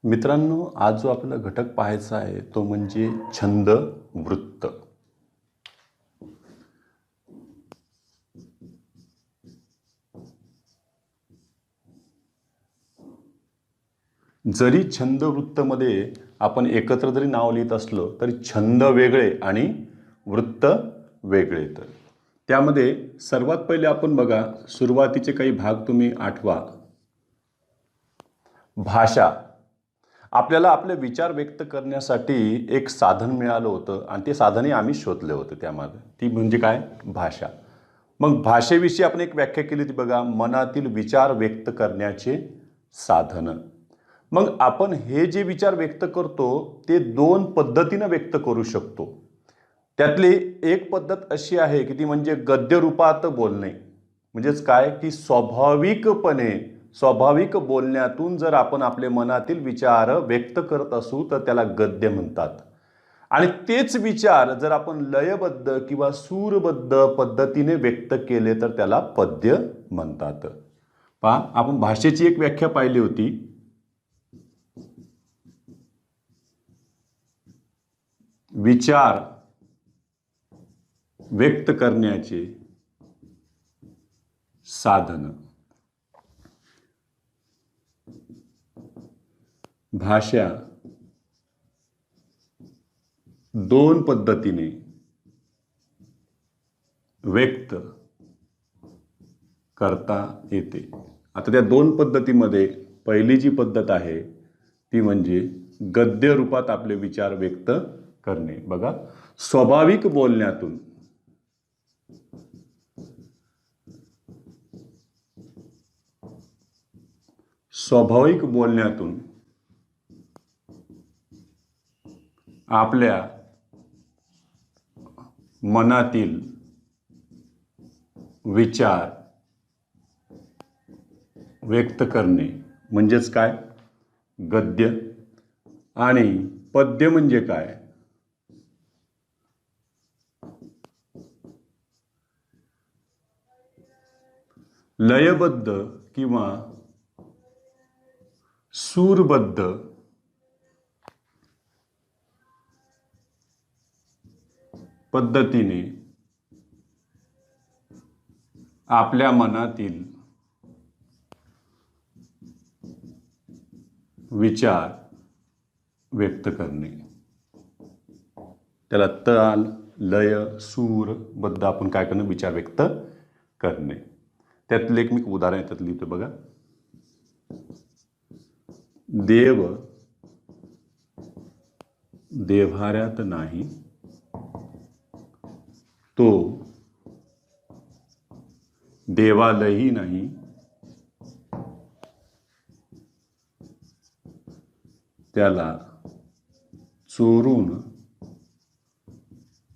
मित्रांनो, आज जो आपल्याला घटक पाहायचा आहे तो म्हणजे छंद वृत्त. जरी छंद वृत्तमध्ये आपण एकत्र जरी नाव लिहित असलो तरी छंद वेगळे आणि वृत्त वेगळे. तर त्यामध्ये सर्वात पहिले आपण बघा, सुरुवातीचे काही भाग तुम्ही आठवा. भाषा. आपल्याला आपले विचार व्यक्त करण्यासाठी एक साधन मिळालं होतं आणि ते साधनही आम्ही शोधले होते. त्यामध्ये ती म्हणजे काय? भाषा. मग भाषेविषयी आपण एक व्याख्या केली होती बघा, मनातील विचार व्यक्त करण्याचे साधन. मग आपण हे जे विचार व्यक्त करतो ते दोन पद्धतीनं व्यक्त करू शकतो. त्यातली एक पद्धत अशी आहे की ती म्हणजे गद्य रूपात बोलणे. म्हणजेच काय की स्वाभाविक बोलण्यातून जर आपण आपले मनातील विचार व्यक्त करत असू तर त्याला गद्य म्हणतात. आणि तेच विचार जर आपण लयबद्ध किंवा सूरबद्ध पद्धतीने व्यक्त केले तर त्याला पद्य म्हणतात. पहा, आपण भाषेची एक व्याख्या पाहिली होती. विचार व्यक्त करण्याचे साधन. भाषा दोन पद्धतीने व्यक्त करता येते. आता त्या दोन पद्धतीमध्ये पहिली जी पद्धत आहे ती म्हणजे गद्य रूपात आपले विचार व्यक्त करणे. बघा, स्वाभाविक बोलण्यातून आपल्या मनातील विचार व्यक्त करणे म्हणजेच काय? गद्य. आणि पद्य म्हणजे काय? लयबद्ध किंवा सूरबद्ध पद्धतीने आपल्या मनातील विचार व्यक्त करणे. त्याला ताल, लय, सूर, बद्ध आपण काय करणं? विचार व्यक्त करणे. त्यातलं एक मी उदाहरण त्यात लिहितो बघा. देव देव्हाऱ्यात नाही, तो देवालयही नाही, त्याला चोरून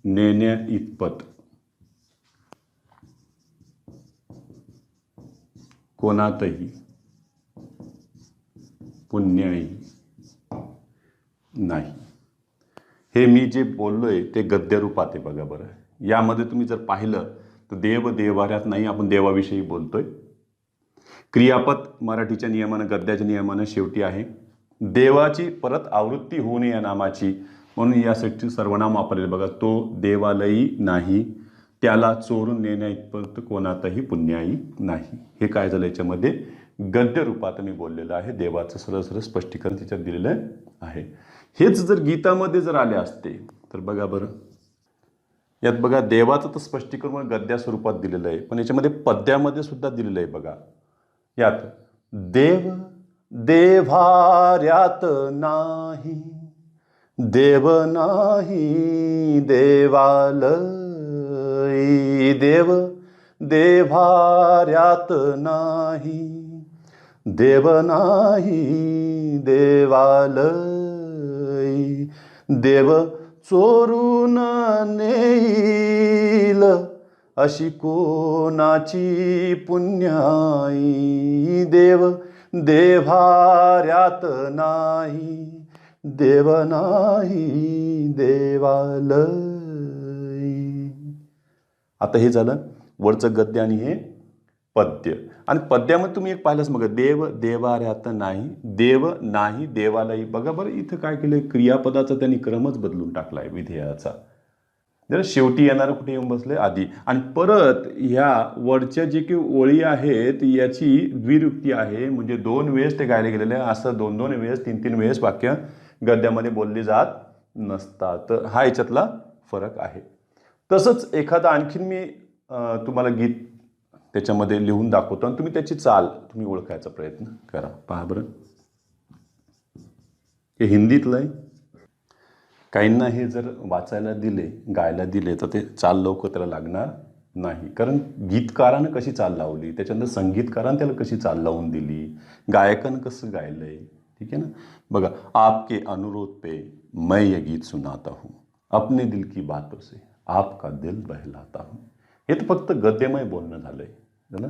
नेण्या इतपत कोणातही पुण्याई नाही. हे मी जे बोललोय ते गद्य रूपात आहे. बघा बरं, यामध्ये तुम्ही जर पाहिलं तर देव देव्हाऱ्यात नाही, आपण देवाविषयी बोलतोय. क्रियापद मराठीच्या नियमानं, गद्याच्या नियमानं शेवटी आहे. देवाची परत आवृत्ती होऊ नये या नामाची, म्हणून यासाठी सर्वनाम वापरले बघा. तो देवालयी नाही, त्याला चोरून नेण्या इतपत कोणातही पुण्याई नाही. हे काय झालं? याच्यामध्ये गद्य रूपात मी बोललेलं आहे. देवाचं सरळ सरळ स्पष्टीकरण त्याच्यात दिलेलं आहे. हेच जर गीतामध्ये जर आले असते तर बघा बरं, यात बघा देवाचं तर स्पष्टीकरण गद्या स्वरूपात दिलेलं आहे, पण याच्यामध्ये पद्यामध्ये सुद्धा दिलेलं आहे. बघा, यात देव देव्हाऱ्यात नाही, देव नाही देवालयी, देव देव्हाऱ्यात नाही, देव नाही देवालयी, देव चोरून नेईल अशी कोणाची पुण्याई, देव देव्हाऱ्यात नाही, देव नाही देवालयी. आता हे झालं वरचं गद्य आणि हे पद्य. आणि पद्यामध्ये तुम्ही एक पाहिलंच मग, देव देवाऱ्यात नाही, देव नाही देवालाही. बघा बरं इथं काय केलं, क्रियापदाचा त्यांनी क्रमच बदलून टाकलाय विधेयाचा. जर शेवटी येणारं कुठे येऊन बसले, आधी. आणि परत ह्या वरच्या जे काही ओळी आहेत याची द्विरुक्ती आहे, म्हणजे 2 वेळेस ते गायले गेलेले आहे. असं 2-2 वेळेस 3-3 वेळेस वाक्य गद्यामध्ये बोलली जात नसतात. तर हा याच्यातला फरक आहे. तसंच एखादा आणखीन मी तुम्हाला गीत त्याच्यामध्ये लिहून दाखवतो आणि तुम्ही त्याची चाल तुम्ही ओळखायचा प्रयत्न करा. पहा बरं, हे हिंदीतलं आहे. काहींना हे जर वाचायला दिले, गायला दिले, तर ते चाल लवकर त्याला लागणार नाही. कारण गीतकारानं कशी चाल लावली, त्याच्यानंतर संगीतकारानं त्याला कशी चाल लावून दिली, गायकानं कसं गायलंय, ठीक आहे ना. बघा, आपके अनुरोध पे मैं ये गीत सुनाता हूँ, अपने दिल की बातों से आपका दिल बहलाता हूँ. हे तर फक्त गद्यमय बोलणं झालंय ना.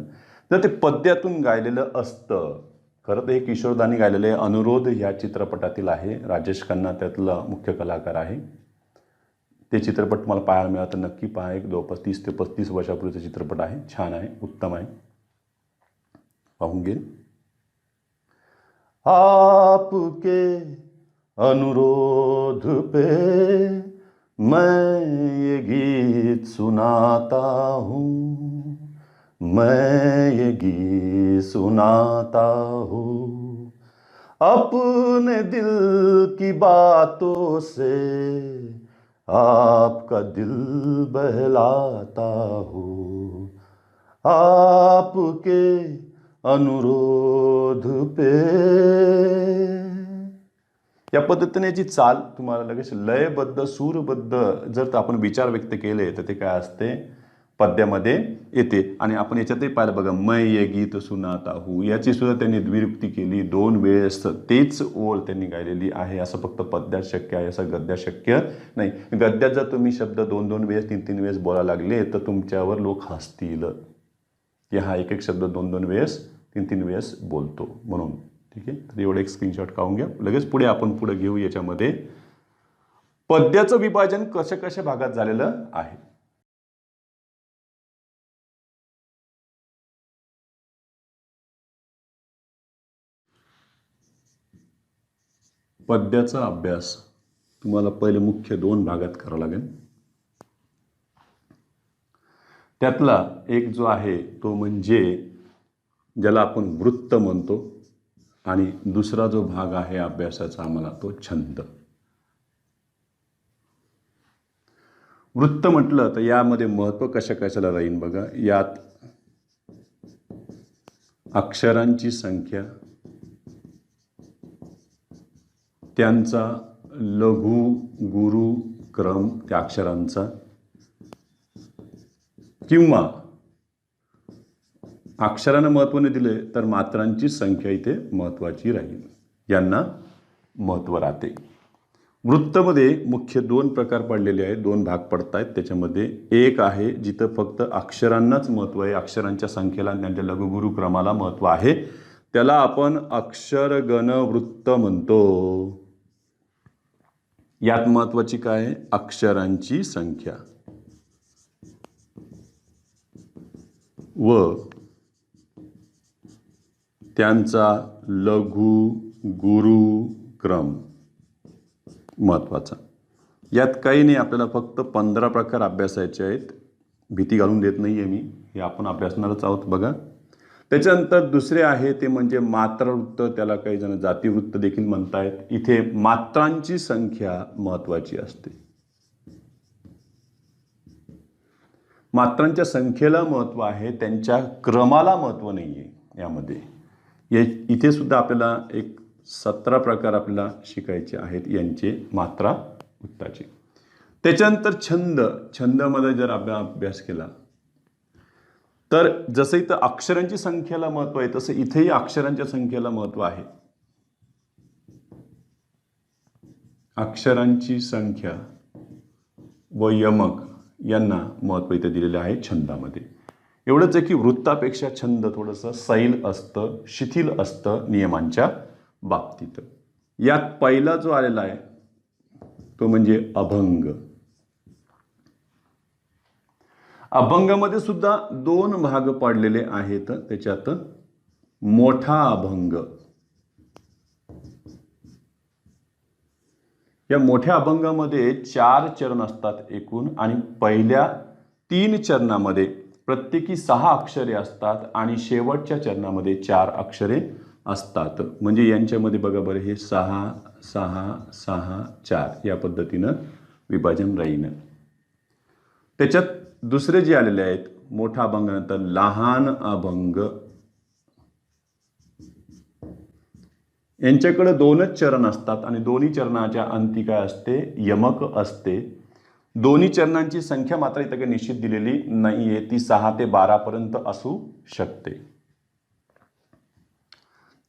जर ते पद्यातून गायलेलं असतं, खरं तर हे किशोरदानी गायलेलं आहे. अनुरोध ह्या चित्रपटातील आहे. राजेश खन्ना त्यातला मुख्य कलाकार आहे. ते चित्रपट तुम्हाला पाहायला मिळाला तर नक्की पहा. एक 30 ते 35 वर्षापूर्वीचा चित्रपट आहे. छान आहे, उत्तम आहे, पाहून घे. आपके अनुरोध पे मैं ये गीत सुनाता हूँ, मैं ये गीत सुनाता हूँ, अपने दिल की बातों से आपका दिल बहलाता हूँ, आपके अनुरोध पे. या पद्धतीने याची चाल तुम्हाला लगेच लयबद्ध सूरबद्ध जर आपण विचार व्यक्त केले तर ते काय असते, पद्यामध्ये येते. आणि आपण याच्यातही पाहिलं बघा, मैं ये गीत सुनाता हूँ, याची सुद्धा त्यांनी द्विरुक्ती केली. 2 वेळेस तेच ओळ त्यांनी गायलेली आहे. असं फक्त पद्यात शक्य आहे, असं गद्यात शक्य नाही. गद्यात जर तुम्ही शब्द 2-2 वेळेस 3-3 वेळेस बोलायला लागले तर तुमच्यावर लोक हसतील की हा एक शब्द 2-2 वेळेस 3-3 वेळेस बोलतो म्हणून. ठीक आहे, तर एवढं एक स्क्रीनशॉट काढून घ्या. लगेच पुढे आपण पुढे घेऊ. याच्यामध्ये पद्याचं विभाजन कशा कशा भागात झालेलं आहे. पद्याचा अभ्यास तुम्हाला पहिले मुख्य 2 भागात करावा लागेल. त्यातला एक जो आहे तो म्हणजे ज्याला आपण वृत्त म्हणतो, आणि दुसरा जो भाग आहे अभ्यासाचा आम्हाला तो छंद. वृत्त म्हटलं तर यामध्ये महत्त्व कशा कशाला राहील बघा. यात अक्षरांची संख्या, त्यांचा लघु गुरु क्रम त्या अक्षरांचा, किंवा अक्षरांना महत्त्व नाही दिले तर मात्रांची संख्या इथे महत्त्वाची राहील, यांना महत्त्व राहते. वृत्तमध्ये मुख्य 2 प्रकार पडलेले आहेत, 2 भाग पडत आहेत. त्याच्यामध्ये एक आहे जिथं फक्त अक्षरांनाच महत्त्व आहे, अक्षरांच्या संख्येला आणि त्यांच्या लघुगुरु क्रमाला महत्त्व आहे. त्याला आपण अक्षरगण वृत्त म्हणतो. यात महत्त्वाची काय आहे, अक्षरांची संख्या व त्यांचा लघु गुरु क्रम महत्त्वाचा. यात काही नाही, आपल्याला फक्त 15 प्रकार अभ्यासायचे आहेत. भीती घालून देत नाही आहे मी, हे आपण अभ्यासणारच आहोत बघा. त्याच्यानंतर दुसरे आहे ते म्हणजे मात्रावृत्त, त्याला काही जण जातीवृत्त देखील म्हणतायत. इथे मात्रांची संख्या महत्त्वाची असते. मात्रांच्या संख्येला महत्त्व आहे, त्यांच्या क्रमाला महत्त्व नाही आहे. यामध्ये इथे सुद्धा आपल्याला एक 17 प्रकार आपल्याला शिकायचे आहेत यांचे मात्रा वृत्ताचे. त्याच्यानंतर छंद. छंदामध्ये जर आपण अभ्यास केला तर जसं इथं अक्षरांची संख्येला महत्त्व आहे तसं इथेही अक्षरांच्या संख्येला महत्त्व आहे. अक्षरांची संख्या व यमक यांना महत्त्व इथे दिलेले आहे छंदामध्ये. एवढंच आहे की वृत्तापेक्षा छंद थोडंसं सैल असतं, शिथिल असतं नियमांच्या बाबतीत. यात पहिला जो आलेला आहे तो म्हणजे अभंग. अभंगामध्ये सुद्धा दोन भाग पडलेले आहेत. त्याच्यात मोठा अभंग, या मोठ्या अभंगामध्ये 4 चरण असतात एकूण, आणि पहिल्या 3 चरणामध्ये प्रत्येकी 6 अक्षरे असतात आणि शेवटच्या चरणामध्ये 4 अक्षरे असतात. म्हणजे यांच्यामध्ये बघा बरं, हे 6 6 6 4 या पद्धतीनं विभाजन राहील. त्याच्यात दुसरे जे आलेले आहेत मोठा अभंगानंतर लहान अभंग, यांच्याकडे 2च चरण असतात आणि दोन्ही चरणाच्या अंती काय असते, यमक असते. दोन्ही चरणांची संख्या मात्र इथे काही निश्चित दिलेली नाहीये, ती 6 ते 12 पर्यंत असू शकते.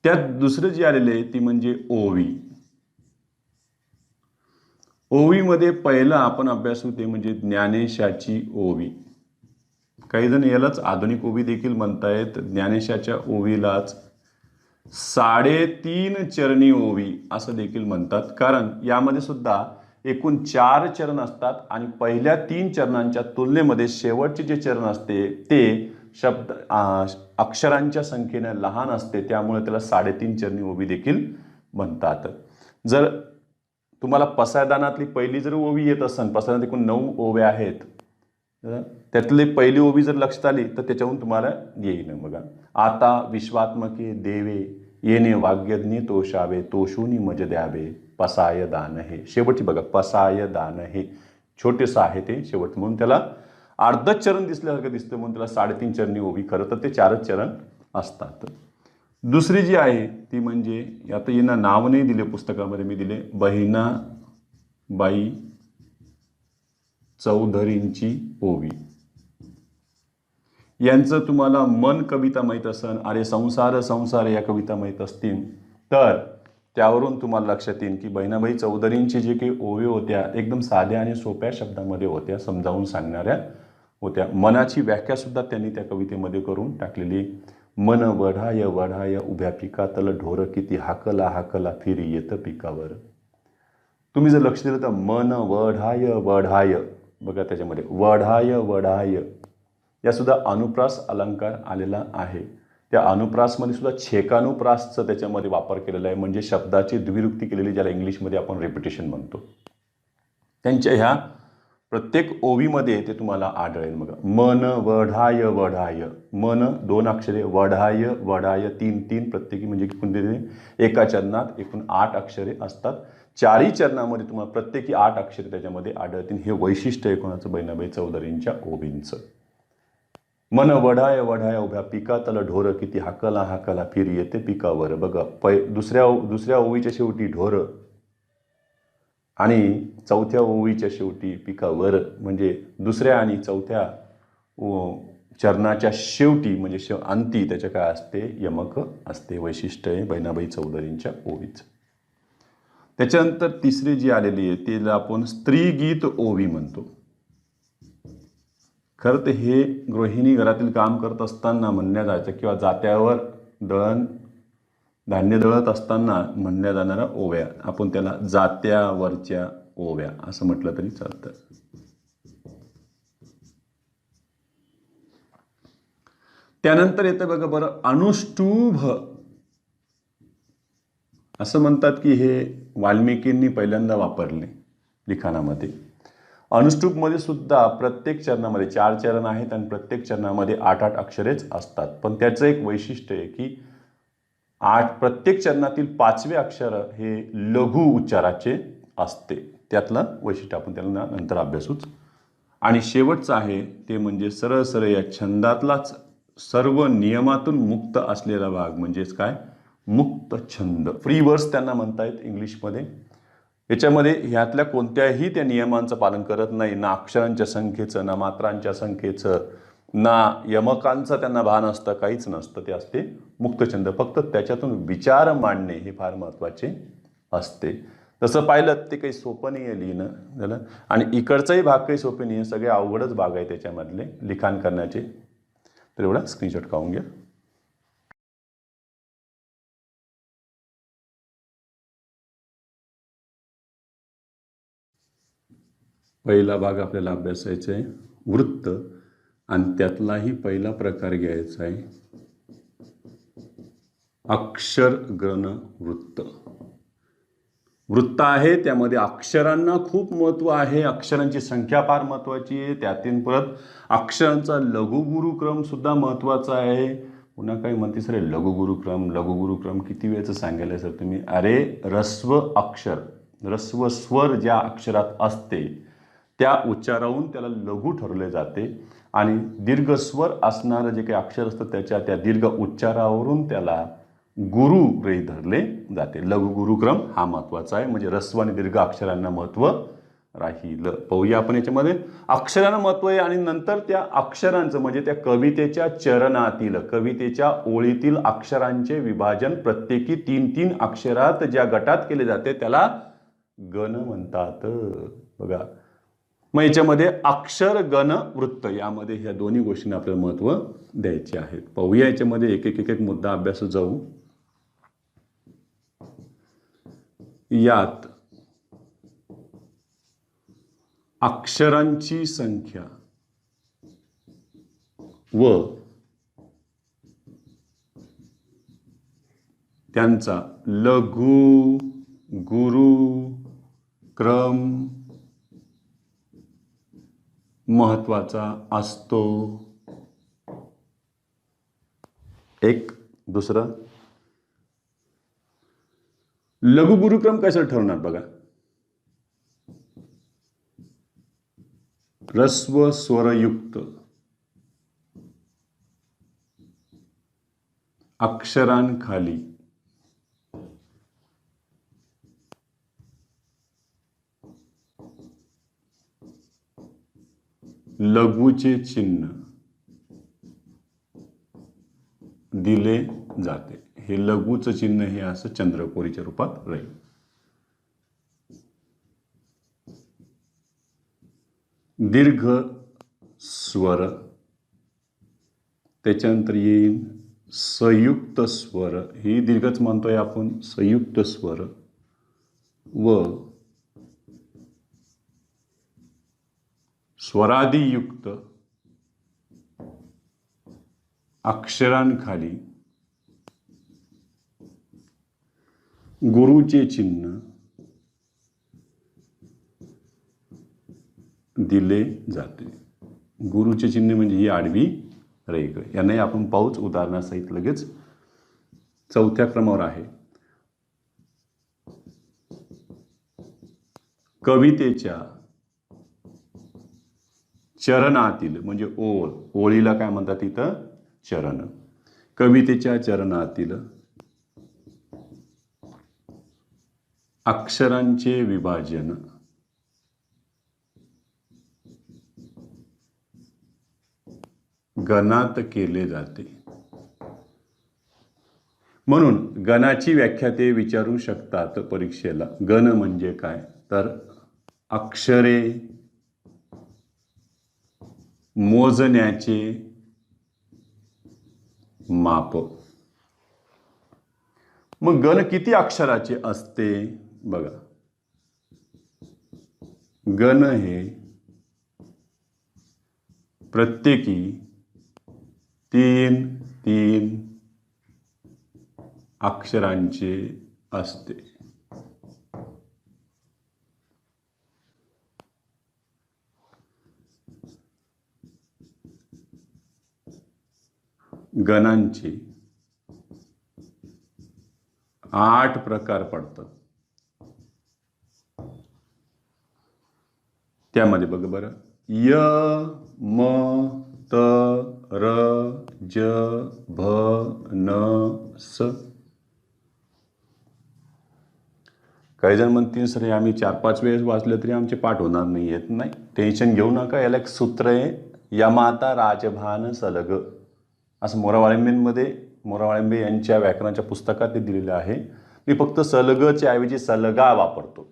त्यात दुसरं जे आलेले ती म्हणजे ओवी. ओवीमध्ये पहिला आपण अभ्यासू ते म्हणजे ज्ञानेशाची ओवी. काही जण यालाच आधुनिक ओवी देखील म्हणतायत. ज्ञानेशाच्या ओवीलाच 3.5 चरणी ओवी असं देखील म्हणतात, कारण यामध्ये सुद्धा एकूण 4 चरण असतात आणि पहिल्या 3 चरणांच्या तुलनेमध्ये शेवटचे जे चरण असते ते शब्द अक्षरांच्या संख्येने लहान असते, त्यामुळे त्याला 3.5 चरणी ओवी देखील म्हणतात. जर तुम्हाला पसायदानातली पहिली जर ओवी येत असेल, पसायदानात एकूण 9 ओव्या आहेत, त्यातली पहिली ओवी जर लक्षात आली तर त्याच्याहून तुम्हाला येईल. बघा, आता विश्वात्मके देवे येणे वाग्यज्ञे तोषावे, तोषुनी मज द्यावे, पसाय दान हे. शेवटची बघा, पसाय दान हे छोटेसं आहे ते शेवट, म्हणून त्याला अर्धच चरण दिसल्यासारखं दिसतं, म्हणून त्याला 3.5 चरणी ओवी. खरं तर ते 4च चरण असतात. दुसरी जी आहे ती म्हणजे, आता यांना नाव नाही दिले पुस्तकामध्ये, मी दिले बहिणाबाई चौधरींची ओवी. यांचं तुम्हाला मन कविता माहीत असेल, अरे संसार संसार या कविता माहीत असतील तर त्यावरून तुम्हाला लक्षात येईल की बहिणाबाई चौधरींची जे काही ओवी होत्या एकदम साध्या आणि सोप्या शब्दामध्ये होत्या, समजावून सांगणाऱ्या होत्या. मनाची व्याख्या सुद्धा त्यांनी त्या कवितेमध्ये करून टाकलेली. मन वढाय वढाय उभ्या पिकातल ढोर, किती हाकला हाकला फिरी येत पिकावर. तुम्ही जर लक्ष दिलं तर मन वढाय वढाय, बघा त्याच्यामध्ये वढाय वढाय या सुद्धा अनुप्रास अलंकार आलेला आहे. त्या अनुप्रासमध्ये सुद्धा छेकानुप्रासचा त्याच्यामध्ये वापर केलेला आहे, म्हणजे शब्दाची द्विरुक्ती केलेली, ज्याला इंग्लिशमध्ये आपण रिपिटेशन म्हणतो. त्यांच्या ह्या प्रत्येक ओवीमध्ये ते तुम्हाला आढळेल. बघा, मन वढाय वढाय, मन 2 अक्षरे, वढाय वढाय 3 प्रत्येकी, म्हणजे कोणते एका चरणात एकूण 8 अक्षरे असतात. 4ही चरणामध्ये तुम्हाला प्रत्येकी 8 अक्षरे त्याच्यामध्ये आढळतील. हे वैशिष्ट्य आहे कोणाचं, बहिणाबाई चौधरींच्या ओवींचं. मन वढाय वढाय उभ्या पिकातल ढोर, किती हाकला हाकला फिरी येते पिकावर. बघा, दुसऱ्या ओवीच्या शेवटी ढोर आणि चौथ्या ओवीच्या शेवटी पिकावर, म्हणजे दुसऱ्या आणि चौथ्या चरणाच्या शेवटी म्हणजे अंती त्याच्या काय असते, यमक असते. वैशिष्ट्य आहे बहिणाबाई चौधरींच्या ओवीचं. त्याच्यानंतर तिसरी जी आलेली आहे तिला आपण स्त्रीगीत ओवी म्हणतो. खरं तर हे गृहिणी घरातील काम करत असताना म्हणल्या जायचं, किंवा जात्यावर धान्य दळत असताना म्हणल्या जाणाऱ्या ओव्या, आपण त्याला जात्यावरच्या ओव्या असं म्हटलं तरी चालतं. त्यानंतर येतं बघा बरं अनुष्टुभ. असं म्हणतात की हे वाल्मिकींनी पहिल्यांदा वापरले लिखाणामध्ये. अनुष्टुपमध्ये सुद्धा प्रत्येक चरणामध्ये 4 चरण आहेत आणि प्रत्येक चरणामध्ये 8 अक्षरेच असतात. पण त्याचं एक वैशिष्ट्य आहे की प्रत्येक चरणातील 5वे अक्षर हे लघु उच्चाराचे असते. त्यातलं वैशिष्ट्य आपण त्याला नंतर अभ्यासूच. आणि शेवटचं आहे ते म्हणजे सरळ सरळ या छंदातलाच सर्व नियमातून मुक्त असलेला भाग, म्हणजेच काय, मुक्त छंद. फ्री वर्स त्यांना म्हणतायत इंग्लिशमध्ये. याच्यामध्ये ह्यातल्या कोणत्याही त्या नियमांचं पालन करत नाही, ना अक्षरांच्या संख्येचं, ना मात्रांच्या संख्येचं, ना यमकांचं त्यांना भान असतं, काहीच नसतं. ते असते मुक्तछंद. फक्त त्याच्यातून विचार मांडणे हे फार महत्त्वाचे असते. तसं पाहिलं ते काही सोपं नाही आहे लिहिणं झालं, आणि इकडचाही भाग काही सोपे नाही आहे, सगळे अवघडच भाग आहे त्याच्यामधले लिखाण करण्याचे. तर एवढा स्क्रीनशॉट काढून घ्या. पहिला भाग आपल्याला अभ्यासायचा आहे वृत्त. आणि त्यातलाही पहिला प्रकार घ्यायचा आहे अक्षर गण वृत्त. वृत्त आहे त्यामध्ये अक्षरांना खूप महत्त्व आहे, अक्षरांची संख्या फार महत्त्वाची आहे, त्यातून परत अक्षरांचा लघुगुरुक्रम सुद्धा महत्त्वाचा आहे. पुन्हा काही म्हणते सर लघुगुरुक्रम किती वेळचं सांगायला सर तुम्ही? अरे ऱ्हस्व अक्षर, ऱ्हस्व स्वर ज्या अक्षरात असते त्या उच्चारावरून त्याला लघु ठरवले जाते आणि दीर्घ स्वर असणारं जे काही अक्षर असतं त्या दीर्घ उच्चारावरून त्याला गुरु गृहीत धरले जाते. लघुगुरुक्रम हा महत्त्वाचा आहे, म्हणजे ऱ्हस्व आणि दीर्घ अक्षरांना महत्त्व राहिलं. पाहूया आपण याच्यामध्ये अक्षरांना महत्त्व आहे आणि नंतर त्या अक्षरांचं म्हणजे त्या कवितेच्या चरणातील, कवितेच्या ओळीतील अक्षरांचे विभाजन प्रत्येकी 3-3 अक्षरात ज्या गटात केले जाते त्याला गण म्हणतात. बघा मग याच्यामध्ये अक्षर गण वृत्त यामध्ये ह्या दोन्ही गोष्टींना आपल्याला महत्त्व द्यायचे आहेत. पाहूया याच्यामध्ये एक एक मुद्दा अभ्यास जाऊ. यात अक्षरांची संख्या व त्यांचा लघु गुरु क्रम महत्त्वाचा असतो. एक दुसरं लघुगुरुक्रम कसं ठरवणार बघा. ऱ्हस्व स्वरयुक्त अक्षरांखाली लघुचे चिन्ह दिले जाते. हे लघुचं चिन्ह हे असं चंद्रकोरीच्या रूपात राहील. दीर्घ स्वर त्याच्यानंतर येईल संयुक्त स्वर, ही दीर्घच म्हणतोय आपण, संयुक्त स्वर व स्वरादियुक्त अक्षरांखाली गुरुचे चिन्ह दिले जाते. गुरुचे चिन्ह म्हणजे ही आडवी रेघ. याने आपण पाहूच उदाहरणासहित लगेच. चौथ्या क्रमावर आहे कवितेच्या चरणातील, म्हणजे ओळ, ओळीला काय म्हणतात इथं? चरण. कवितेच्या चरणातील अक्षरांचे विभाजन गणात केले जाते. म्हणून गणाची व्याख्या ते विचारू शकतात परीक्षेला. गण म्हणजे काय? तर अक्षरे मोजण्याचे माप. मग गण किती अक्षराचे असते बघा. गण हे प्रत्येकी 3-3 अक्षरांचे असते. गणांचे 8 प्रकार पडतात. त्यामध्ये बघा बरं, य म त र ज भ न स. काही जण म्हणतील सर हे आम्ही 4-5 वेळेस वाचले तरी आमचे पाठ होणार नाही आहेत. नाही, टेन्शन घेऊ नका. याला एक सूत्र आहे, यमाता राजभान सलग, असं मोरावाळिंबे यांच्या व्याकरणाच्या पुस्तकात ते दिलेलं आहे. मी फक्त सलगच्या ऐवजी सलगा वापरतो.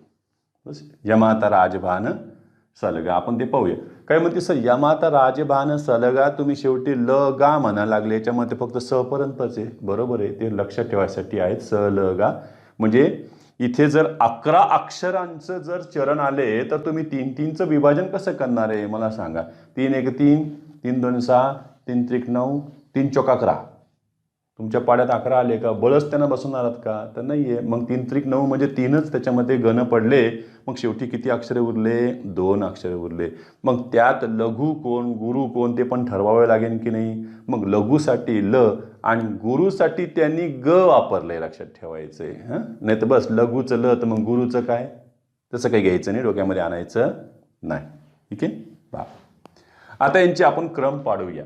बस, यमाता राजभान सलगा. आपण ते पाहूया. काय म्हणते सर यमाता राजभान सलगा, तुम्ही शेवटी ल गा म्हणायला लागले. याच्यामध्ये फक्त स पर्यंतच आहे. बरोबर आहे, ते लक्षात ठेवायसाठी आहेत. स ल गा म्हणजे इथे जर 11 अक्षरांचं जर चरण आले तर तुम्ही 3-3चं विभाजन कसं करणार आहे मला सांगा. 3 × 3 3 2 6, 3 त्रिक 9, 3 चौक 11. तुमच्या पाड्यात 11 आले का? बळच त्यांना बसवणार आहात का? तर नाही आहे. मग 3 त्रिक 9 म्हणजे 3च त्याच्यामध्ये गण पडले. मग शेवटी किती अक्षरे उरले? 2 अक्षरे उरले. मग त्यात लघु कोण, गुरु कोण ते पण ठरवावे लागेल की नाही? मग लघुसाठी ल आणि गुरुसाठी त्यांनी ग वापरलंय, लक्षात ठेवायचं आहे. हां, नाही तर बस लघुचं ल तर मग गुरुचं काय? तसं काही घ्यायचं नाही, डोक्यामध्ये आणायचं नाही. ठीक आहे बा. आता यांचे आपण क्रम पाडूया.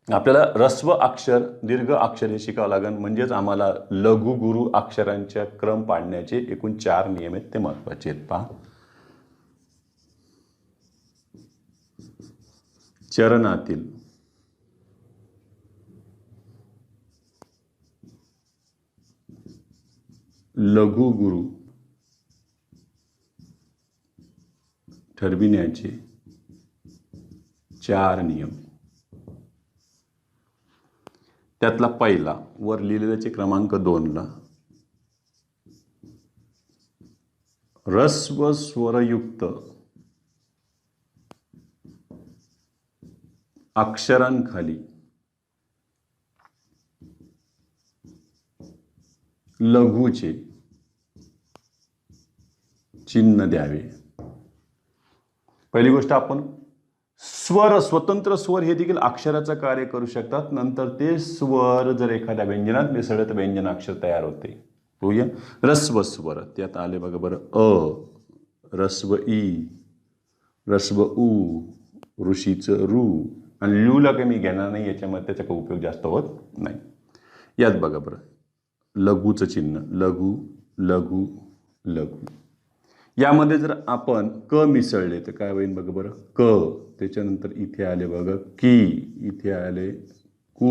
आपल्याला ऱ्हस्व अक्षर, दीर्घ अक्षर हे शिकावं लागेल. म्हणजेच आम्हाला लघु गुरु अक्षरांच्या क्रम पाडण्याचे एकूण 4 नियम आहेत, ते महत्त्वाचे आहेत. पहा, चरणातील लघु गुरु ठरविण्याचे 4 नियम. त्यातला पहिला वर लिहिलेल्याचे क्रमांक 2ला ह्रस्व स्वरयुक्त अक्षरांखाली लघुचे चिन्ह द्यावे. पहिली गोष्ट, आपण स्वर, स्वतंत्र स्वर हे देखील अक्षराचं कार्य करू शकतात. नंतर ते स्वर जर एखाद्या व्यंजनात मिसळले तर व्यंजनाक्षर तयार होते. होऊया. ह्रस्व स्वर त्यात आले बघा बरं. अ, ह्रस्व ई, ह्रस्व उ, ऋषीचं रू आणि ल्यूला काही मी घेणार नाही, याच्यामध्ये त्याचा काही उपयोग जास्त होत नाही. यात बघा बरं, लघुचं चिन्ह लघु लघु लघु. यामध्ये जर आपण क मिसळले तर काय होईल बघा बरं. क, त्याच्यानंतर इथे आले बघा की, इथे आले कु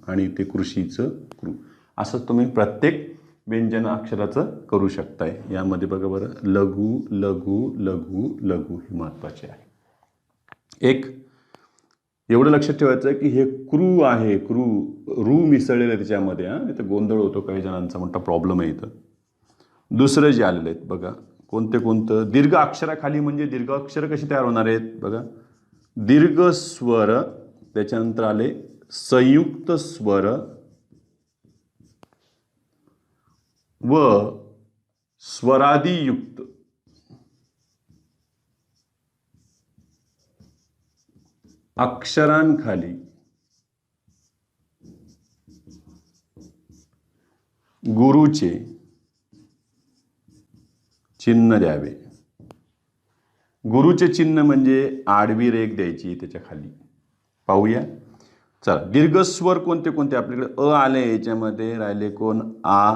आणि इथे कृषीचं कृ. असं तुम्ही प्रत्येक व्यंजन अक्षराचं करू शकताय. यामध्ये बघा बरं, लघु लघु लघु लघु हे महत्त्वाचे आहे. एक एवढं लक्षात ठेवायचं आहे की हे क्रू आहे, क्रू रू मिसळलेलं आहे त्याच्यामध्ये. हां, नाही तर गोंधळ होतो, काही जणांचा मोठा प्रॉब्लेम आहे इथं. दुसरं जे आलेलं आहेत बघा, कोणतं दीर्घ अक्षराखाली, म्हणजे दीर्घ अक्षर कशी तयार होणार आहेत बघा. दीर्घ स्वर, त्याच्यानंतर आले संयुक्त स्वर व स्वरादियुक्त अक्षरांखाली गुरुचे चिन्ह द्यावे. गुरुचे चिन्ह म्हणजे आडवी रेघ द्यायची त्याच्या खाली. पाहूया. चला, दीर्घ स्वर कोणते कोणते आपल्याकडे? अ आले, याच्यामध्ये राहिले कोण? आ,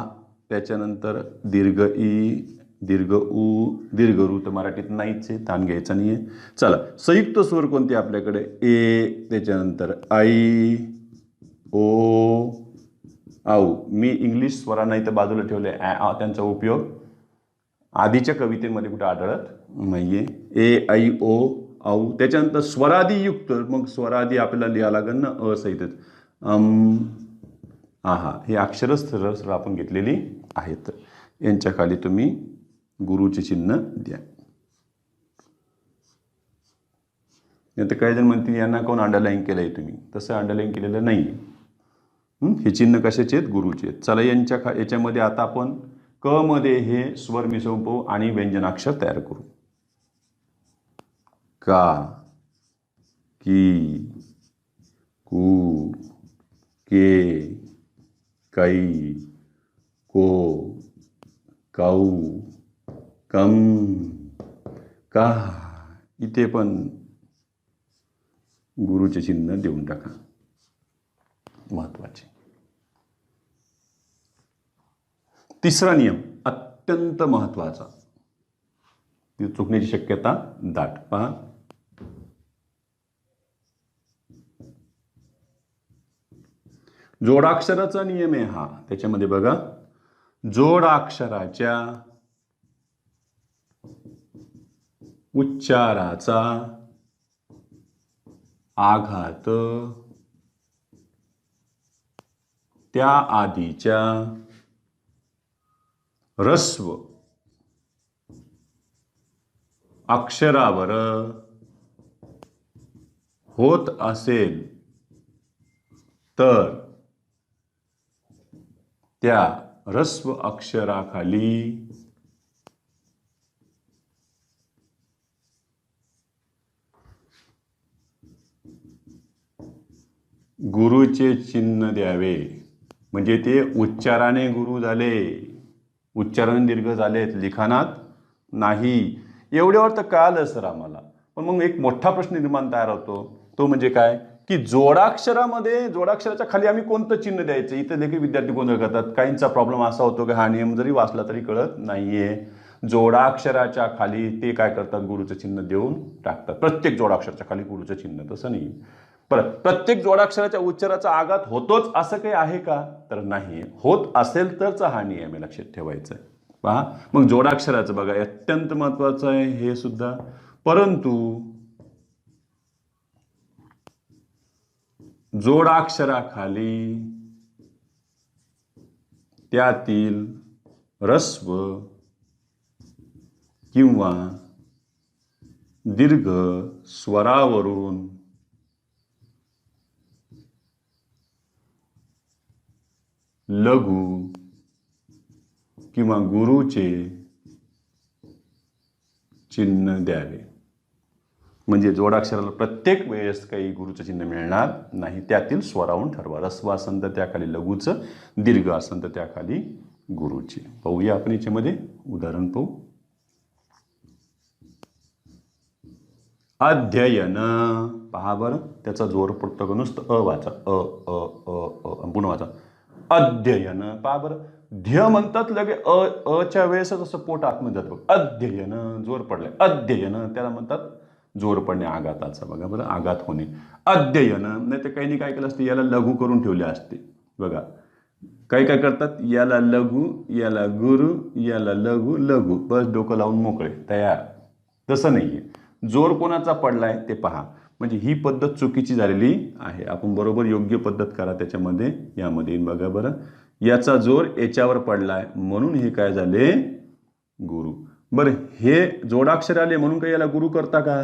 त्याच्यानंतर दीर्घ ई, दीर्घ उ, दीर्घ रू तर मराठीत नाहीच आहे, ताण घ्यायचा नाही आहे. चला, संयुक्त स्वर कोणते आपल्याकडे? ए, त्याच्यानंतर आई, ओ, आऊ. मी इंग्लिश स्वरांना इथं बाजूला ठेवले. त्यांचा उपयोग आधीच्या कवितेमध्ये कुठे आढळत नाहीये. ए, आई, ओ, औ. त्याच्यानंतर स्वरादियुक्त, मग स्वरादी आपल्याला लिहायला लागेल ना, असहितच. आहा, हे अक्षरं सरळ सरळ आपण घेतलेली आहेत. यांच्या खाली तुम्ही गुरुचे चिन्ह द्या. आता काही जण म्हणतील यांना कोण अंडरलाईन केलंय तुम्ही? तसं अंडरलाईन केलेलं नाही. हे चिन्ह कशाचे आहेत? गुरुचे आहेत. चला, याच्यामध्ये आता आपण क मध्ये हे स्वर मिसळून पाहू आणि व्यंजनाक्षर तयार करू. का, की, कु, के, कै, को, कौ, कम, का. इथे पण गुरुचे चिन्ह देऊन टाका, महत्वाचे. तिसरा नियम अत्यंत महत्वाचा, चुकण्याची शक्यता दाट. पहा, जोडाक्षराचा नियम आहे हा. त्याच्यामध्ये बघा, जोडाक्षराच्या उच्चाराचा आघात त्या आधीच्या ह्रस्व अक्षरावर होत असेल तर त्या ह्रस्व अक्षराखाली गुरुचे चिन्ह द्यावे. म्हणजे ते उच्चाराने गुरु झाले, उच्चारण दीर्घ झालेत, लिखाणात नाही. एवढ्यावर तर कळालं सर आम्हाला. पण मग एक मोठा प्रश्न निर्माण तयार होतो, तो म्हणजे काय की जोडाक्षरामध्ये जोडाक्षराच्या खाली आम्ही कोणतं चिन्ह द्यायचं. इथे देखील विद्यार्थी गोंधळ करतात. काहींचा प्रॉब्लेम असा होतो की हा नियम जरी वाचला तरी कळत नाहीये. जोडाक्षराच्या खाली ते काय करतात, गुरुचं चिन्ह देऊन टाकतात. प्रत्येक जोडाक्षराच्या खाली गुरुचं चिन्ह. तसं नाही. परत प्रत्येक जोडाक्षराच्या उच्चाराचा आघात होतोच असं काही आहे का, तर नाही. होत असेल तरच हा नियम आहे, लक्षात ठेवायचा आहे. पहा, मग जोडाक्षराचं बघा अत्यंत महत्वाचं आहे हे सुद्धा. परंतु जोडाक्षराखाली त्यातील ह्रस्व किंवा दीर्घ स्वरावरून लघु किंवा गुरुचे चिन्ह द्यावे. म्हणजे जोडाक्षराला प्रत्येक वेळेस काही गुरुचं चिन्ह मिळणार नाही. त्यातील स्वरावरून ठरवा. ह्रस्व असेल तर त्याखाली लघुचं, दीर्घ असेल तर त्याखाली गुरुचे. पाहूया आपण याच्यामध्ये उदाहरण पाहू. अध्ययन. पहा बरं, त्याचा जोर पडतो का, नुसतं वाचा, पुन्हा वाचा, अध्ययन. पहा बरं, ध्य म्हणतात लगे अच्या वेळेसच असं पोट आतमध्ये जातं. अध्ययन, जोर पडलाय, अध्ययन, त्याला म्हणतात जोर पडणे आघाताचा. बघा बरं, आघात होणे. अध्ययन. नाही तर काही काय केलं असते, याला लघु करून ठेवले असते. बघा काही काय करतात, याला लघु, याला गुरु, याला लघु, लघु, बस डोकं लावून मोकळे, तयार. तसं नाहीये. जोर कोणाचा पडलाय ते पहा. म्हणजे ही पद्धत चुकीची झालेली आहे. आपण बरोबर योग्य पद्धत करा त्याच्यामध्ये. यामध्ये बघा बरं, याचा जोर याच्यावर पडलाय म्हणून हे काय झाले, गुरु. बरं, हे जोडाक्षर आले म्हणून काही याला गुरु करता का,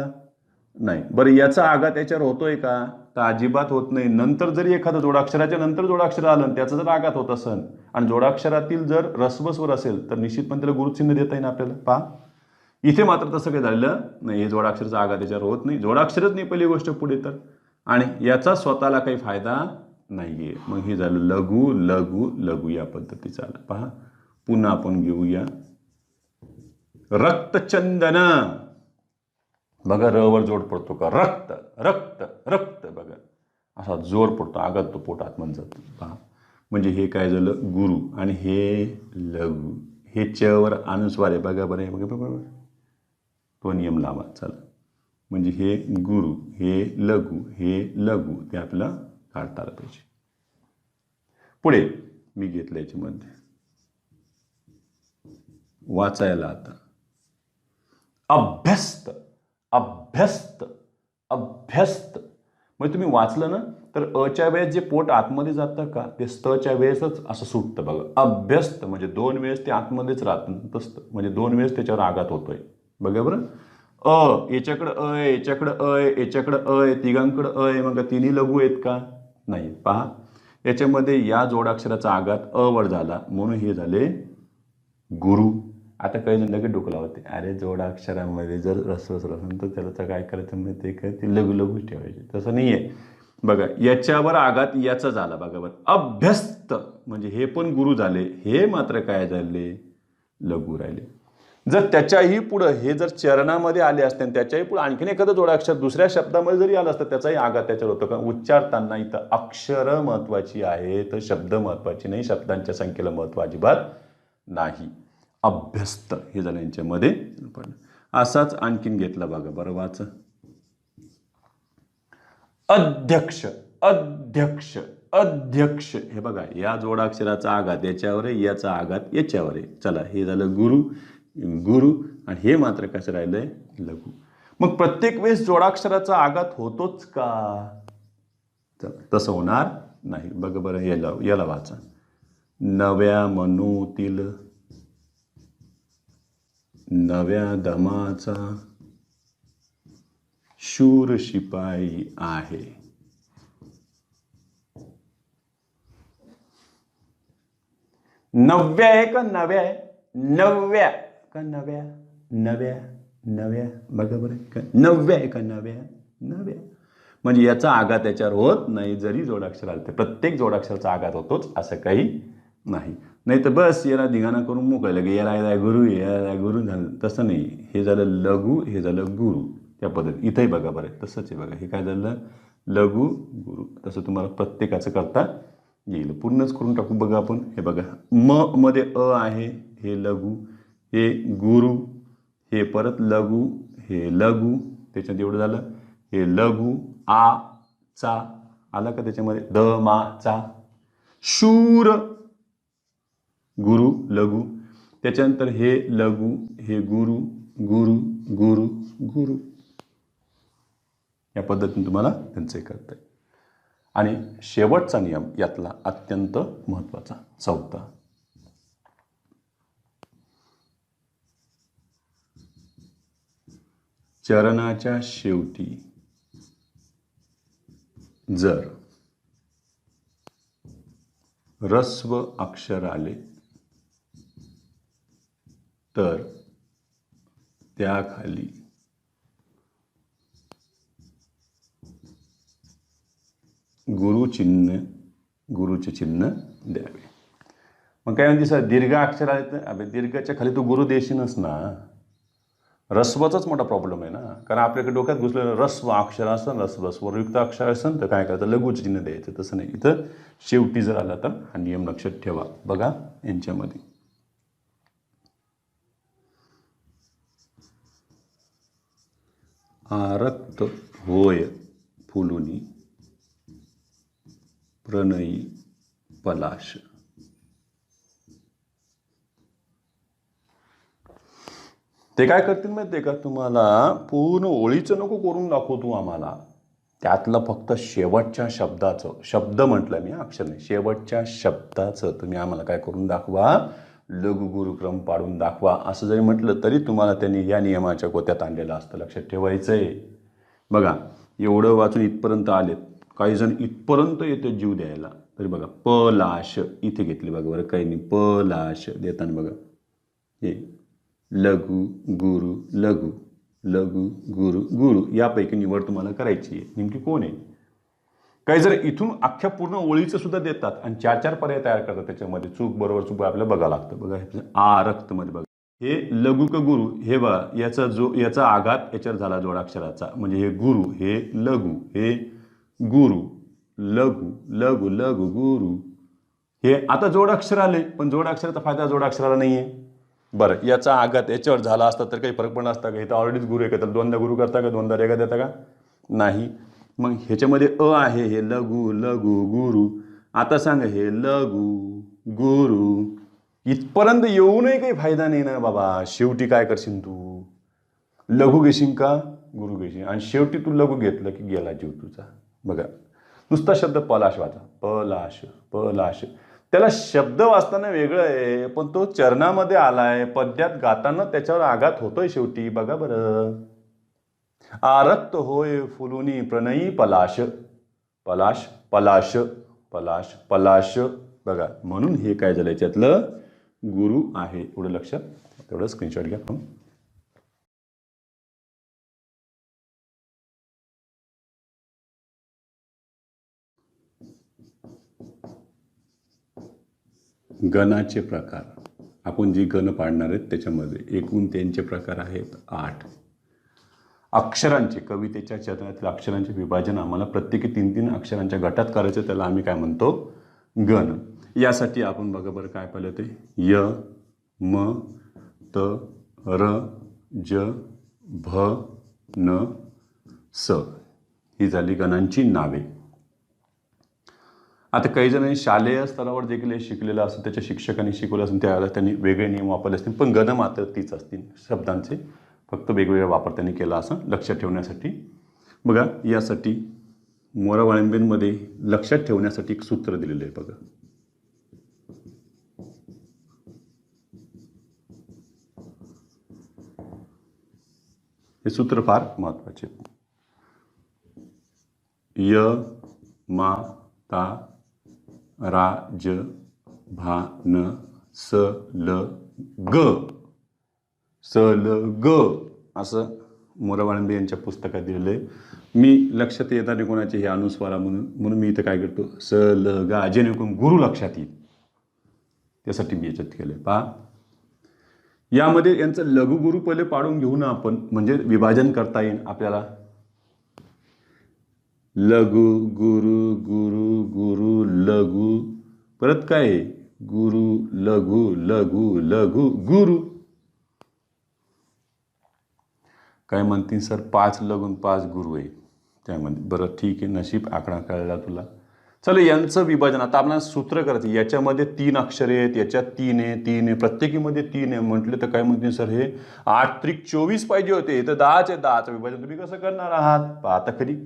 नाही. बरं, याचा आघात याच्यावर होतोय का, तर अजिबात होत नाही. नंतर जरी एखादं जोडाक्षराच्या नंतर जोडाक्षर आलं त्याचा जर आघात होत असेल आणि जोडाक्षरातील जर ह्रस्व स्वर असेल तर निश्चितपणे त्याला गुरुचिन्ह देता येईल आपल्याला. पहा, इथे मात्र तसं काही झालेलं नाही. हे जोडाक्षराचा आघात याच्यावर होत नाही. जोडाक्षरच नाही पहिली गोष्ट पुढे तर, आणि याचा स्वतःला काही फायदा नाहीये. मग हे झालं लघु, लघु, लघु या पद्धतीचं आलं. पहा, पुन्हा आपण घेऊया रक्तचंदन. बघा, र वर जोड पडतो का, रक्त, रक्त, रक्त. बघा असा जोर पडतो, आघात तो पोट आतमध्ये जातो. पहा, म्हणजे हे काय झालं, गुरु, आणि हे लघु. हे च वर अनुस्वार आहे. बघा बरं, बघा बरोबर, तो नियम लावा. चला, म्हणजे हे गुरु, हे लघु, हे लघु, ते आपल्याला काढता आलं पाहिजे. पुढे मी घेतलं याच्यामध्ये वाचायला आता, अभ्यस्त, अभ्यस्त, अभ्यस्त. म्हणजे तुम्ही वाचलं ना तर अच्या वेळेस जे पोट आतमध्ये जातं का, ते स्तच्या वेळेसच असं सुटतं. बघा, अभ्यस्त म्हणजे 2 वेळेस ते आतमध्येच राहतं, म्हणजे 2 वेळेस त्याच्यावर आघात होतोय. बघा बरं, याच्याकडं याच्याकडं याच्याकडं तिघांकडं मग तिन्ही लघु आहेत का, नाही. पहा, याच्यामध्ये या जोडाक्षराचा आघात वर झाला म्हणून हे झाले गुरु. आता काही जण लगेच डोकं लावते, अरे जोडाक्षरामध्ये जर ह्रस्व असेल तर त्याला काय करायचं माहिती काय, ते लघु लघु ठेवायचे. तसं नाहीये. बघा, याच्यावर आघात याचा झाला. बघा बरं, अभ्यस्त म्हणजे हे पण गुरु झाले, हे मात्र काय झाले, लघु राहिले. जर त्याच्याही पुढं हे जर चरणामध्ये आले असते आणि त्याच्याही पुढे आणखीन एखादं जोडाक्षर दुसऱ्या शब्दामध्ये जरी आलं असतं त्याचाही आघात त्याच्यावर होतो. कारण उच्चारताना इथं अक्षर महत्वाची आहे, तर शब्द महत्वाची नाही. शब्दांच्या संख्येला महत्व अजिबात नाही. अभ्यस्त हे झालं यांच्यामध्ये. असाच आणखीन घेतला. बघा बरं, वाच, अध्यक्ष, अध्यक्ष, अध्यक्ष. हे बघा, या जोडाक्षराचा आघात याच्यावर आहे, याचा आघात याच्यावर आहे. चला, हे झालं गुरु, गुरु, आणि हे मात्र कसं राहिलंय, लघु. मग प्रत्येक वेळेस जोडाक्षराचा आघात होतोच का, तसं होणार नाही. बघा बरं, याला वाचा, नव्या मनूतील नव्या दमाचा शूर शिपाई आहे. नव्या आहे का नव्या आहे? नव्या का नव्या? नव्या नव्या बघा बरं का नव्या आहे का नव्या? नव्या. म्हणजे याचा आघात याच्यावर होत नाही जरी जोडाक्षर आलं तर. प्रत्येक जोडाक्षराचा आघात होतोच असं काही नाही. नाही तर बस याला धिंगाणा करून मोकळलं की याला गुरु याला गुरु झालं तसं नाही. हे झालं लघु, हे झालं गुरु. त्या पद्धती इथंही बघा बरं तसंच आहे बघा. हे काय झालं लघु गुरु. तसं तुम्हाला प्रत्येकाचं करता येईल. पूर्णच करून टाकू बघा आपण. हे बघा म मध्ये अ आहे, हे लघु, हे गुरु, हे परत लघु, हे लघु. त्याच्यात एवढं झालं हे लघु आ चा आला का त्याच्यामध्ये द मा चा. शूर गुरु लघु. त्याच्यानंतर हे लघु, हे गुरु गुरु गुरु गुरु. या पद्धतीने तुम्हाला त्यांचे करता येईल. आणि शेवटचा नियम यातला अत्यंत महत्त्वाचा चौथा. चरणाच्या शेवटी जर ह्रस्व अक्षर आले तर त्याखाली गुरुचे चिन्ह द्यावे. मग काय म्हणते सर दीर्घ अक्षर आले तर अबे दीर्घाच्या खाली तू गुरु देशीलच ना. ह्रस्वचाच मोठा प्रॉब्लेम आहे ना. कारण आपल्याकडे डोक्यात घुसलेलं ह्रस्व अक्षर असं ह्रस्व स्वरयुक्त अक्षर असेल तर काय करायचं लघुचे चिन्ह द्यायचं. तसं नाही. इथं शेवटी जर आला तर हा नियम लक्षात ठेवा. बघा यांच्यामध्ये आरक्त होय फुलुनी प्रणयी पलाश. ते काय करतील माहिती आहे का तुम्हाला पूर्ण ओळीचं नको करून दाखवतो आम्हाला. त्यातलं फक्त शेवटच्या शब्दाचं शब्द म्हटलं मी अक्षर नाही शेवटच्या शब्दाचं तुम्ही आम्हाला काय करून दाखवा लघु गुरुक्रम पाडून दाखवा. असं जरी म्हटलं तरी तुम्हाला त्यांनी या नियमाच्या गोत्यात आणलेलं असतं. लक्षात ठेवायचं आहे. बघा एवढं वाचून इथपर्यंत आलेत. काही जण इथपर्यंत येते जीव द्यायला. तरी बघा पलाश इथे घेतली बघा बरं काही नाही. पलाश देताना बघा हे लघु गुरु लघु लघु गुरु गुरु यापैकी निवड तुम्हाला करायची आहे. नेमकी कोण आहे? काही जर इथून अख्ख्या पूर्ण ओळीचं सुद्धा देतात आणि 4-4 पर्याय तयार करतात. त्याच्यामध्ये चूक बरोबर चूक आपल्याला बघावं लागतं. बघा आ रक्तमध्ये बघा हे लघु का गुरु हे बघा याचा आघात याच्यावर झाला जोडाक्षराचा. म्हणजे हे गुरु हे लघु हे गुरु लघु लघु लघु गुरु. हे आता जोडाक्षर आले पण जोडाक्षराचा फायदा जोडाक्षराला नाही आहे. बरं याचा आघात याच्यावर झाला असता तर काही फरक पडला असता का? इथं ऑलरेडीच गुरु आहे का? तर दोनदा गुरु करता का? दोनदा रेगा देता का? नाही. मग ह्याच्यामध्ये अ आहे हे लघु लघु गुरु. आता सांगा हे लघु गुरु इथपर्यंत येऊनही काही फायदा नाही ना बाबा. शेवटी काय करशील तू लघु घेशील का गुरु घेशील आणि शेवटी तू लघु घेतलं की गेला जीव तुझा. बघा नुसता शब्द पलाश वाचा पलाश पलाश. त्याला शब्द वाचताना वेगळं आहे पण तो चरणामध्ये आलाय पद्यात गाताना त्याच्यावर आघात होतोय शेवटी. बघा बरं आरक्त होय फुलुनी प्रणयी पलाश पलाश पलाश पलाश पलाश. बघा म्हणून हे काय झालं याच्यातलं गुरु आहे. एवढं लक्षात तेवढं स्क्रीनशॉट घ्या. गणाचे प्रकार आपण जी गण पाडणार आहेत त्याच्यामध्ये एकूण त्यांचे प्रकार आहेत 8. अक्षरांचे कवितेच्या चरणातील अक्षरांचे विभाजन आम्हाला प्रत्येकी 3-3 अक्षरांच्या गटात करायचं. त्याला आम्ही काय म्हणतो गण. यासाठी आपण बघा बरं काय पाहिलं ते य म त र ज भ न स ही झाली गणांची नावे. आता काही जणांनी शालेय स्तरावर देखील हे शिकलेलं असं त्याच्या शिक्षकांनी शिकवलं असेल त्यावेळेला त्यांनी वेगळे नियम वापरले असतील पण गण मात्र तीच असतील. शब्दांचे फक्त वेगवेगळा वापर त्यांनी केला असं लक्षात ठेवण्यासाठी. बघा यासाठी मोरावाळिंबेंमध्ये लक्षात ठेवण्यासाठी एक सूत्र दिलेलं आहे. बघा हे सूत्र फार महत्त्वाचे. य मा ता रा ज भा न स ल ग. स ल ग असं मोरावाळंबे यांच्या पुस्तकात दिलेलं आहे. मी लक्षात येताना कोणाचे हे अनुस्वारा म्हणून मी इथं काय करतो, स ल गा, जेणेकरून गुरु लक्षात येईल त्यासाठी मी याच्यात केलं. पहा, यामध्ये यांचं लघुगुरु पहिले पाडून घेऊ ना आपण, म्हणजे विभाजन करता येईल आपल्याला. लघु गुरु गुरु गुरु लघु, परत काय गुरु लघु लघु लघु गुरु. काय म्हणतील सर 5 लघु 5 गुरु आहे त्यामध्ये. बरं ठीक आहे, नशीब आकडा कळला तुला. चला, यांचं विभाजन आता आपल्याला सूत्र करायचं. याच्यामध्ये 3 अक्षरे आहेत, याच्यात 3 आहे, प्रत्येकीमध्ये 3 आहे म्हटले तर काय म्हणतील सर हे 8 त्रिक 24 पाहिजे होते, तर 10 आहे. 10चं विभाजन तुम्ही कसं करणार आहात पाहता खरी.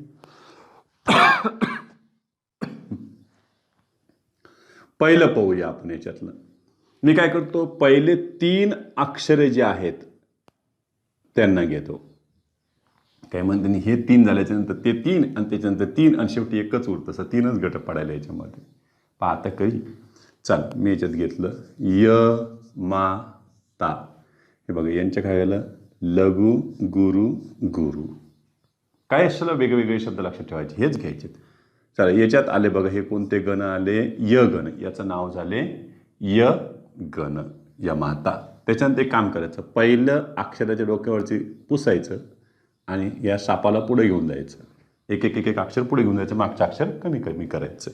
पहिलं पाहूया आपण याच्यातलं. मी काय करतो, पहिले 3 अक्षरे जे आहेत त्यांना घेतो. काय म्हणते, हे 3 झाल्याच्या नंतर ते 3 आणि त्याच्यानंतर 3 आणि शेवटी एकच उरतं. तसं 3च गट पडायला याच्यामध्ये. पाहता करी. चल, मी याच्यात घेतलं य मा ता. हे बघा, यांच्या काय झालं, लघु गुरु गुरु. काय अशाला वेगवेगळे शब्द लक्षात ठेवायचे, हेच घ्यायचे. चला, याच्यात आले बघा, हे कोणते गण आले, य गण. याचं नाव झाले य गण, या माता. त्याच्यानंतर एक काम करायचं, पहिलं अक्षराच्या डोक्यावरची पुसायचं आणि या सापाला पुढे घेऊन जायचं. एक एक एक एक अक्षर पुढे घेऊन जायचं, मागचं अक्षर कमी कमी करायचं.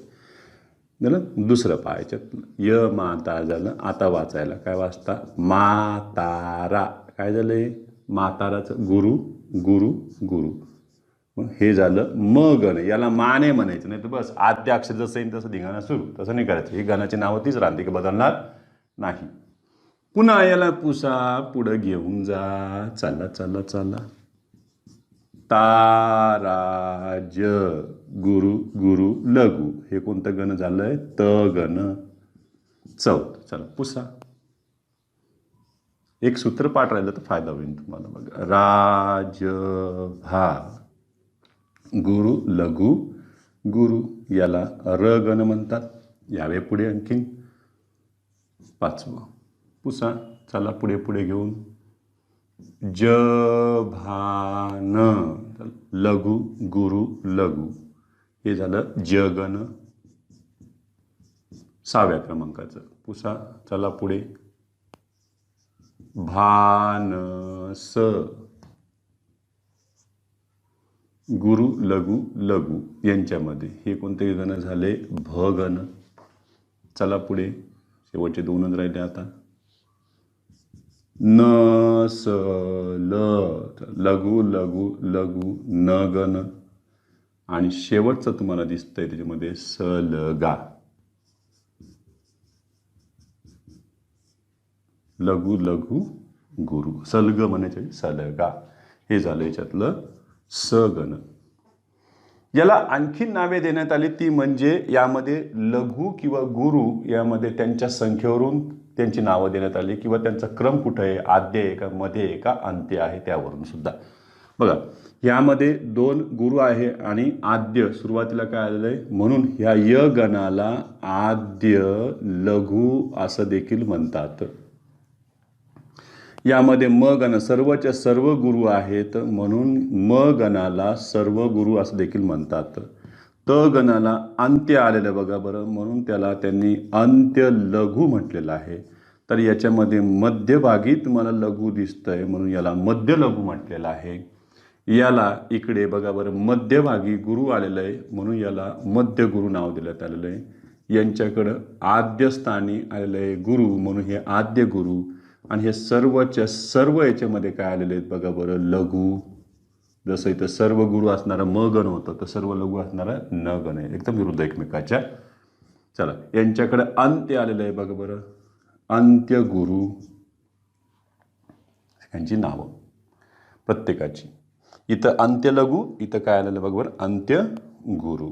झालं. दुसरं पाहायच्यात य माता झालं. आता वाचायला काय वाचता, मातारा. काय झालंय, माताराचं गुरु गुरु गुरु. मग हे झालं म गण. याला माने म्हणायचं, नाही तर बस आद्य अक्षर जसं येईल तसं धिंगाणा सुरू. तसं नाही करायचं. ही गणाची नावं तीच राहते, की बदलणार नाही. पुन्हा याला पुसा, पुढं घेऊन जा. चला चला चला. ताराज गुरु गुरु लघु. हे कोणतं गण झालंय, त गण. चौथ. चला पुसा. एक सूत्र पाठ राहिलं तर फायदा होईल तुम्हाला. बघा, राज भा गुरु लघु गुरु. याला र गण म्हणतात. यावे पुढे आणखीन 5वं. पुसा. चला पुढे पुढे घेऊन ज भान लघु गुरु लघु. हे झालं जगण 6व्या क्रमांकाचं. पुसा. चला पुढे भानस गुरु लघु लघु. यांच्यामध्ये हे कोणते गण झाले, भ गण. चला पुढे, शेवटचे 2च राहिले आता. न स ल लघु लघु लघु न गण. आणि शेवटचं तुम्हाला दिसतंय त्याच्यामध्ये स ल गा लघु लघु गुरु. सलग म्हणायचे सलगा. हे झालं याच्यातलं स गण. याला आणखी नावे देण्यात आली, ती म्हणजे यामध्ये लघु किंवा गुरु यामध्ये त्यांच्या संख्येवरून त्यांची नावं देण्यात आली, किंवा त्यांचा क्रम कुठं आहे, आद्य आहे का, मध्ये आहे का, अंत्य आहे, त्यावरून सुद्धा. बघा, यामध्ये 2 गुरु आहे आणि आद्य सुरुवातीला काय आलेलं आहे, म्हणून ह्या य गणाला आद्य लघु असं देखील म्हणतात. यामध्ये म गण सर्वच्या सर्व गुरु आहेत, म्हणून म गणाला सर्व गुरु असं देखील म्हणतात. त गणाला अंत्य आलेलं बघा बरं, म्हणून त्याला त्यांनी अंत्य लघु म्हटलेलं आहे. तर याच्यामध्ये मध्यभागी तुम्हाला लघु दिसतंय, म्हणून याला मध्य लघु म्हटलेलं आहे. याला इकडे बघा बरं मध्यभागी गुरु आलेलं आहे, म्हणून याला मध्य गुरु नाव देण्यात आलेलं आहे. यांच्याकडं आद्यस्थानी आलेलं आहे गुरु, म्हणून हे आद्य गुरु. आणि हे सर्वच्या सर्व याच्यामध्ये काय आलेले आहेत बघा बरं, लघु. जसं इथं सर्व गुरु असणारा म गण होतं, तर सर्व लघु असणारा न गण आहे, एकदम विरुद्ध एकमेकाच्या. चला, यांच्याकडे अंत्य आलेलं आहे बघा बरं, अंत्य गुरु. यांची नावं प्रत्येकाची. इथं अंत्य लघु, इथं काय आलेलं बघा बरं, अंत्य गुरु.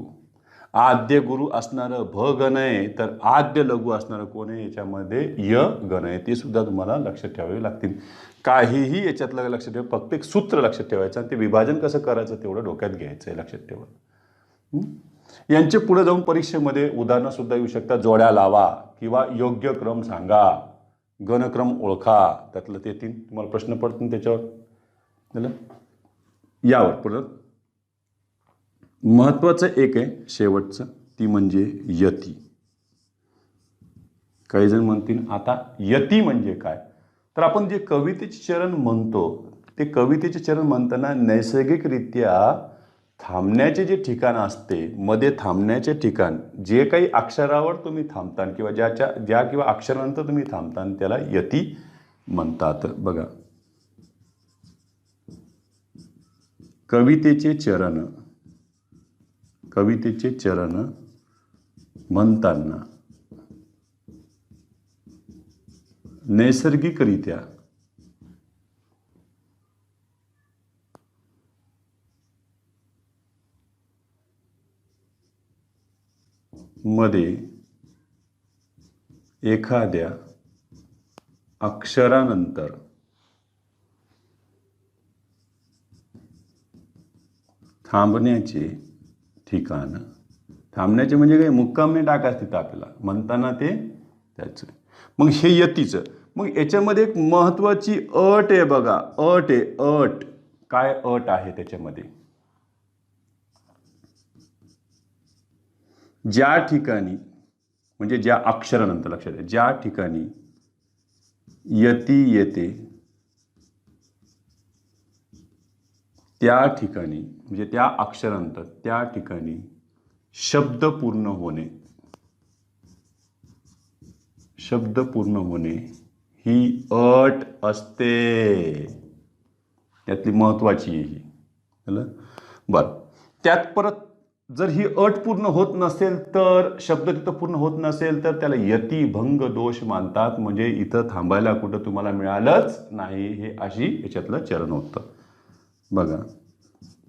आद्य गुरु असणारं भ गण आहे, तर आद्य लघु असणारं कोण आहे, याच्यामध्ये य गण आहे. ते सुद्धा तुम्हाला लक्षात ठेवावे लागतील. काहीही याच्यातलं लक्षात ठेवा, फक्त एक सूत्र लक्षात ठेवायचं आणि ते विभाजन कसं करायचं तेवढं डोक्यात घ्यायचं आहे, लक्षात ठेवा. हं? यांचे पुढे जाऊन परीक्षेमध्ये उदाहरणं सुद्धा येऊ शकतात. जोड्या लावा किंवा योग्य क्रम सांगा, गणक्रम ओळखा, त्यातलं ते 3 तुम्हाला प्रश्न पडतील त्याच्यावर. झालं? यावर पुढं महत्त्वाचं एक आहे शेवटचं, ती म्हणजे यती. काही जण म्हणतील आता यती म्हणजे काय, तर आपण जे कवितेचे चरण म्हणतो ते कवितेचे चरण म्हणताना नैसर्गिकरित्या थांबण्याचे जे ठिकाण असते, मध्ये थांबण्याचे ठिकाण, जे काही अक्षरावर तुम्ही थांबता किंवा ज्या किंवा अक्षरानंतर तुम्ही थांबता त्याला यती म्हणतात. बघा, कवितेचे चरण म्हणताना नैसर्गिकरित्या मध्ये एखाद्या अक्षरानंतर थांबण्याचे ठिकाण. थांबण्याचे म्हणजे काय, मुक्काम नाही टाकायचं तिथं आपल्याला, म्हणताना ते त्याचं. मग हे यतीचं. मग याच्यामध्ये एक महत्त्वाची अट आहे बघा, अट आहे. अट काय अट आहे त्याच्यामध्ये, ज्या ठिकाणी म्हणजे ज्या अक्षरानंतर, लक्षात द्या, ज्या ठिकाणी यती येते त्या ठिकाणी म्हणजे त्या अक्षरानंतर त्या ठिकाणी शब्द पूर्ण होणे ही अट असते. त्यातली महत्वाची आहे ही. बरं, त्यात परत जर ही अट पूर्ण होत नसेल, तर शब्द तिथं पूर्ण होत नसेल, तर त्याला यतिभंग दोष मानतात. म्हणजे इथं थांबायला कुठं तुम्हाला मिळालंच नाही, हे अशी याच्यातलं चरण होतं. बघा,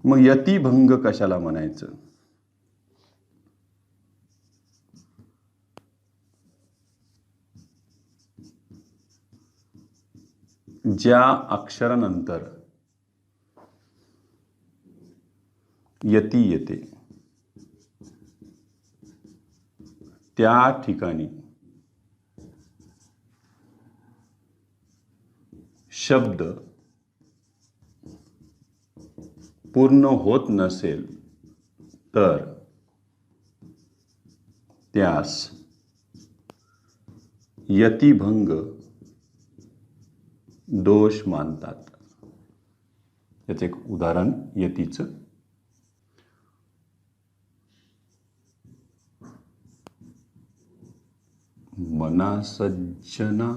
मग यतिभंग कशाला म्हणायचं, ज्या अक्षरानंतर यती येते त्या ठिकाणी शब्द पूर्ण होत नसेल, तर त्यास यतिभंग दोष मानतात. याचं एक उदाहरण यतीचं. मना सज्जना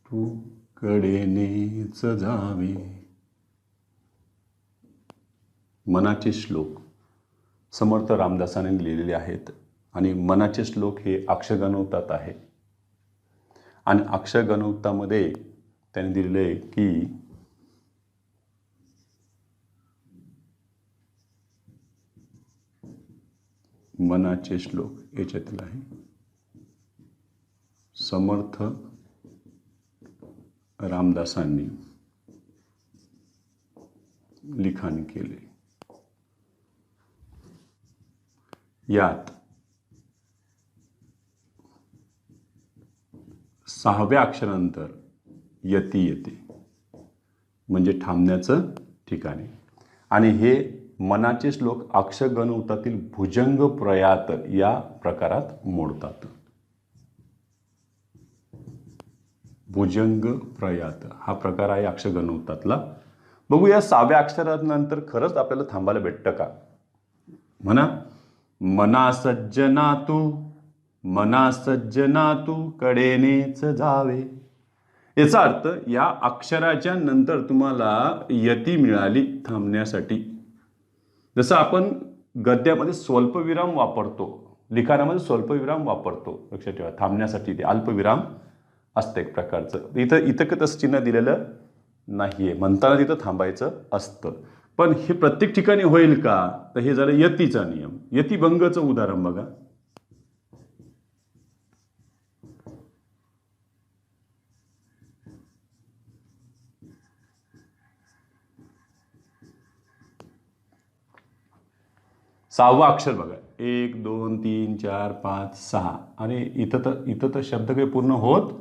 तू कडेनेच जावे. मनाचे श्लोक समर्थ रामदासाने लिहिलेले आहेत आणि मनाचे श्लोक हे अक्षरगणवतात आहे. आणि अक्षरगणवतामध्ये त्यांनी दिलेले आहे की मनाचे श्लोक याच्यातील आहे, समर्थ रामदासांनी लिखाण केले. यात 6व्या अक्षरानंतर यती येते म्हणजे थांबण्याचं ठिकाण. आणि हे मनाचे श्लोक अक्षरगणवतातील भुजंग प्रयात या प्रकारात मोडतात. भुजंग प्रयात हा प्रकार आहे अक्षरगणवतातला. बघूया 6व्या अक्षरानंतर खरंच आपल्याला थांबायला भेटतं का. म्हणा, मना सज्जना तू कडेनेच जावे. याचा अर्थ या अक्षराच्या नंतर तुम्हाला यती मिळाली थांबण्यासाठी. जसं आपण गद्यामध्ये स्वल्पविराम वापरतो, लिखाणामध्ये स्वल्पविराम वापरतो, लक्षात ठेवा, थांबण्यासाठी ते अल्पविराम असतं एक प्रकारचं. इथं तसं चिन्ह दिलेलं नाहीये, म्हणताना तिथं थांबायचं असतं. पण हे प्रत्येक ठिकाणी होईल का, तर हे झालं यतीचा नियम. यतिभंगचं उदाहरण बघा. 6वं अक्षर बघा, 1 2 3 4 5 6. अरे इथं तर शब्द काही पूर्ण होत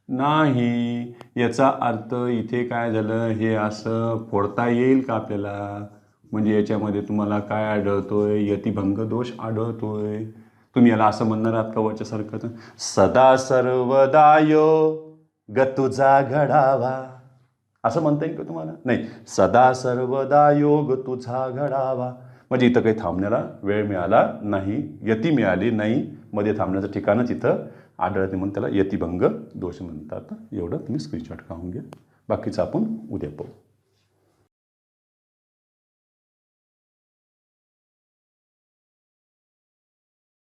नाही. याचा अर्थ इथे काय झालं, हे असं फोडता येईल का आपल्याला? म्हणजे याच्यामध्ये तुम्हाला काय आढळतोय? यतिभंग दोष आढळतोय. तुम्ही याला असं म्हणणार आहात का वच्यासारखं, सदा सर्वदा योग तुझा घडावा, असं म्हणता येईल का तुम्हाला? नाही, सदा सर्वदा योग तुझा घडावा. म्हणजे इथं काही थांबण्याला वेळ मिळाला नाही, यती मिळाली नाही, मध्ये थांबण्याचं ठिकाणच इथं आढळते, म्हणून त्याला यतिभंग दोष म्हणतात. एवढं तुम्ही स्क्रीनशॉट काढून घ्या. बाकीचं आपण उद्या पाहू.